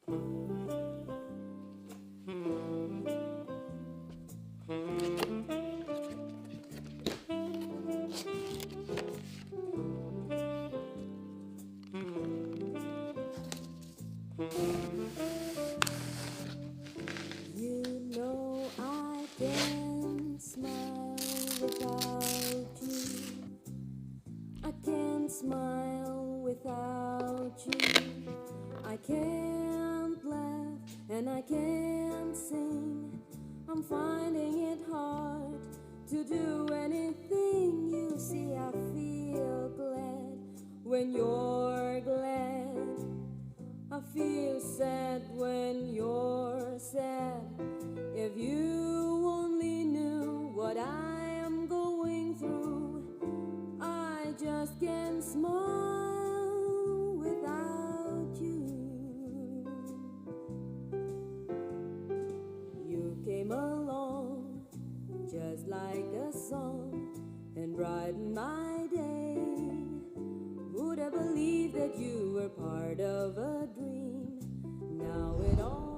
You know I can't smile without you. I can't smile without you. I can't laugh and I can't sing. I'm finding it hard to do anything. You see, I feel glad when you're glad. I feel sad when you're sad. If you only knew what I am going through, I just can't smile without you. You came along just like a song and brightened my day. Would I believe that you were part of a dream? Now it all